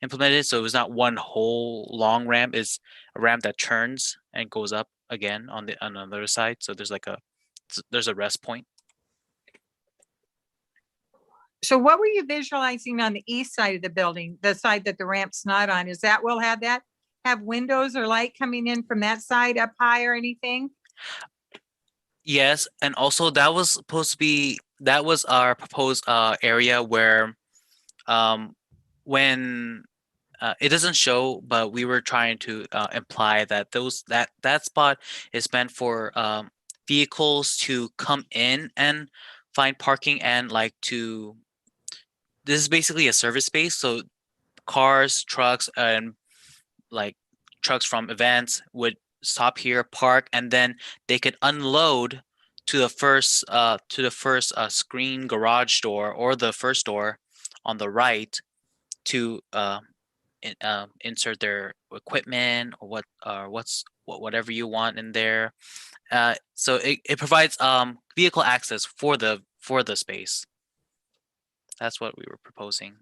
implemented, so it was not one whole long ramp. It's a ramp that turns and goes up again on the other side. So there's a rest point. So what were you visualizing on the east side of the building, the side that the ramp's not on? Is that will have windows or light coming in from that side up high or anything? Yes, and also that was our proposed area where when it doesn't show, but we were trying to imply that that spot is meant for vehicles to come in and find parking, and this is basically a service space, so cars, trucks, and trucks from events would stop here, park, and then they could unload to the first screen garage door, or the first door on the right, to insert their equipment or whatever you want in there. So it provides vehicle access for the space. That's what we were proposing.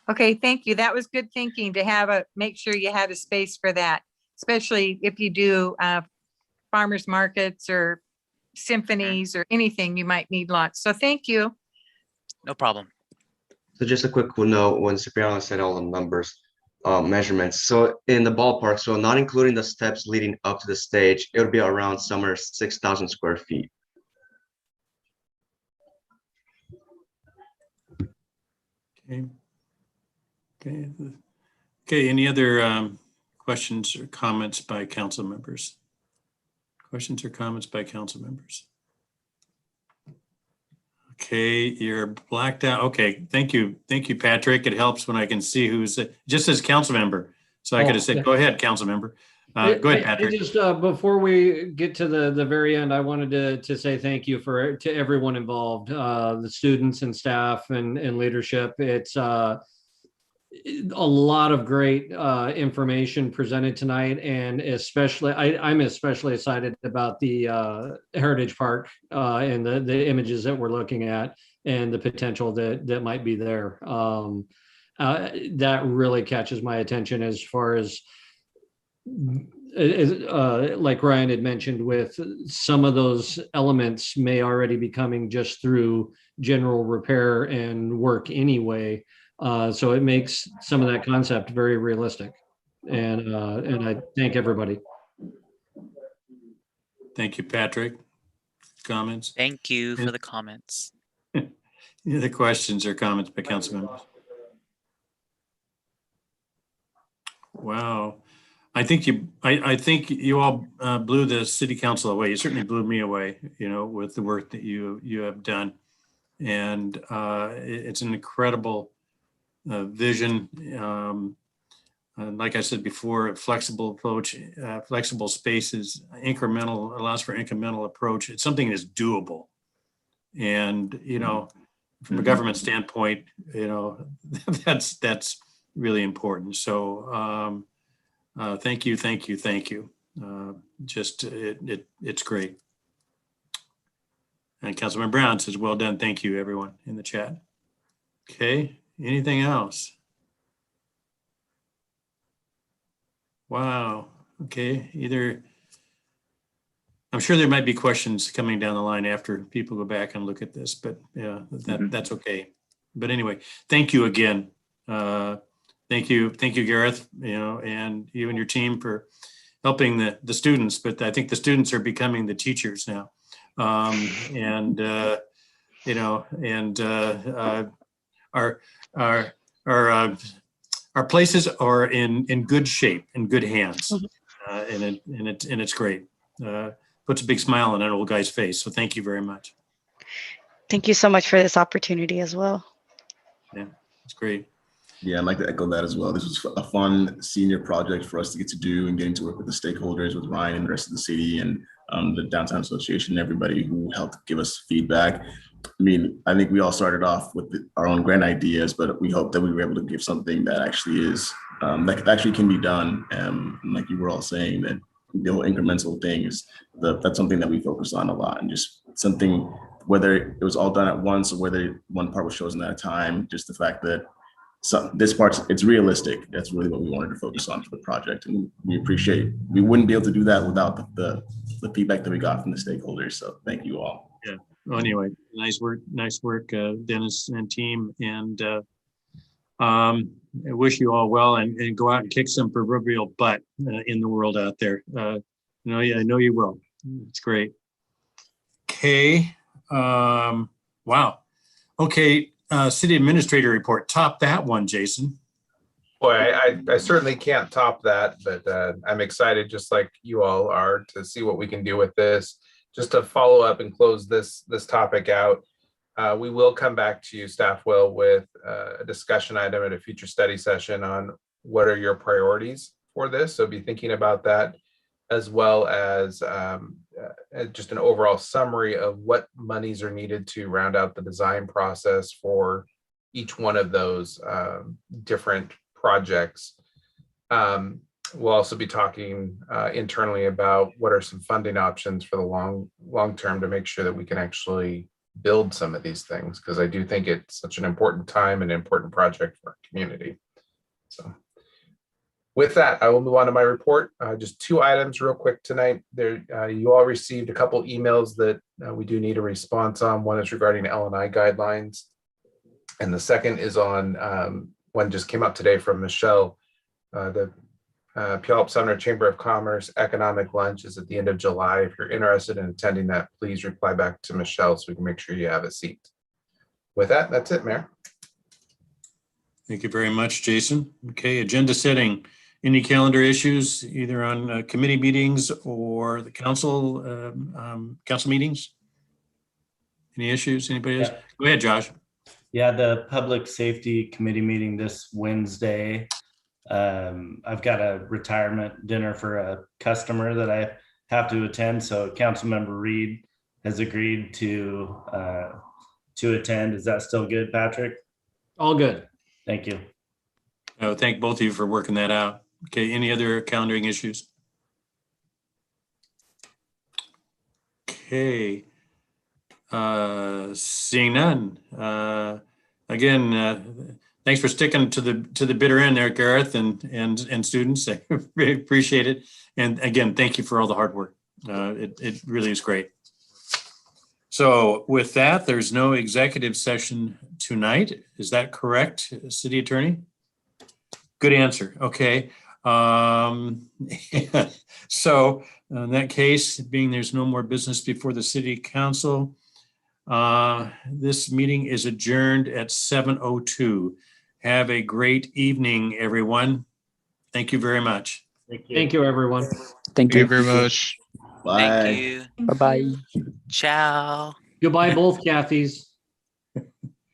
Okay, thank you. That was good thinking, to make sure you had a space for that, especially if you do farmers markets or symphonies or anything, you might need lots. So thank you. No problem. So just a quick note, when Cipriano said all the numbers, measurements. So in the ballpark, so not including the steps leading up to the stage, it would be around somewhere 6,000 square feet. Okay. Okay. Okay, any other questions or comments by council members? Questions or comments by council members? Okay, you're blacked out. Okay, thank you. Thank you, Patrick. It helps when I can see who's, just as council member. So I could have said, go ahead, council member. Go ahead, Patrick. Just before we get to the very end, I wanted to say thank you to everyone involved, the students and staff and leadership. It's a lot of great information presented tonight, and especially I'm especially excited about the Heritage Park and the images that we're looking at and the potential that might be there. That really catches my attention as far as like Ryan had mentioned, with some of those elements may already be coming just through general repair and work anyway. So it makes some of that concept very realistic. And I thank everybody. Thank you, Patrick. Comments? Thank you for the comments. Any other questions or comments by council members? Wow. I think you all blew the city council away. You certainly blew me away, with the work that you have done. And it's an incredible vision. Like I said before, flexible approach, flexible spaces, allows for incremental approach. It's something that's doable. And, from a government standpoint, that's really important. So thank you. It's great. And Councilman Brown says, well done. Thank you, everyone in the chat. Okay, anything else? Wow, okay, I'm sure there might be questions coming down the line after people go back and look at this, but yeah, that's okay. But anyway, thank you again. Thank you, Gareth, and you and your team for helping the students, but I think the students are becoming the teachers now. Our places are in good shape, in good hands, and it's great. Puts a big smile on that old guy's face. So thank you very much. Thank you so much for this opportunity as well. Yeah, it's great. Yeah, I'd like to echo that as well. This was a fun senior project for us to get to do, and getting to work with the stakeholders, with Ryan and the rest of the city, and the Downtown Association, everybody who helped give us feedback. I mean, I think we all started off with our own grand ideas, but we hope that we were able to give something that actually is, that actually can be done. Like you were all saying, that the whole incremental thing that's something that we focus on a lot, and just something, whether it was all done at once or whether one part was chosen at a time, just the fact that this part's, it's realistic. That's really what we wanted to focus on for the project. And we wouldn't be able to do that without the feedback that we got from the stakeholders. So thank you all. Yeah. Well, anyway, nice work, Dennis and team. And I wish you all well, and go out and kick some proverbial butt in the world out there. I know you will. It's great. Okay. Wow. Okay. City administrator report. Top that one, Jason. Boy, I certainly can't top that, but I'm excited, just like you all are, to see what we can do with this. Just to follow up and close this topic out, we will come back to you, staff will, with a discussion item at a future study session on what are your priorities for this. So be thinking about that, as well as just an overall summary of what monies are needed to round out the design process for each one of those different projects. We'll also be talking internally about what are some funding options for the long term to make sure that we can actually build some of these things, because I do think it's such an important time and important project for our community. So with that, I will move on to my report. Just 2 items real quick tonight. You all received a couple emails that we do need a response on. One is regarding L&I guidelines, and the second is on one just came up today from Michelle. The Puyallup-Sumner Chamber of Commerce Economic Lunch is at the end of July. If you're interested in attending that, please reply back to Michelle so we can make sure you have a seat. With that, that's it, Mayor. Thank you very much, Jason. Okay, agenda setting. Any calendar issues, either on committee meetings or the council meetings? Any issues? Anybody else? Yeah. Go ahead, Josh. Yeah, the Public Safety Committee meeting this Wednesday. I've got a retirement dinner for a customer that I have to attend. So Councilmember Reed has agreed to attend. Is that still good, Patrick? All good. Thank you. Thank both of you for working that out. Okay, any other calendaring issues? Okay. Seeing none. Again, thanks for sticking to the bitter end there, Gareth and students. I really appreciate it. And again, thank you for all the hard work. It really is great. So with that, there's no executive session tonight. Is that correct, City Attorney? Good answer. Okay. So in that case, being there's no more business before the City Council, this meeting is adjourned at 7:02. Have a great evening, everyone. Thank you very much. Thank you, everyone. Thank Thank you you. very much. Thank you. Bye-bye. Ciao. Goodbye, both Kathys.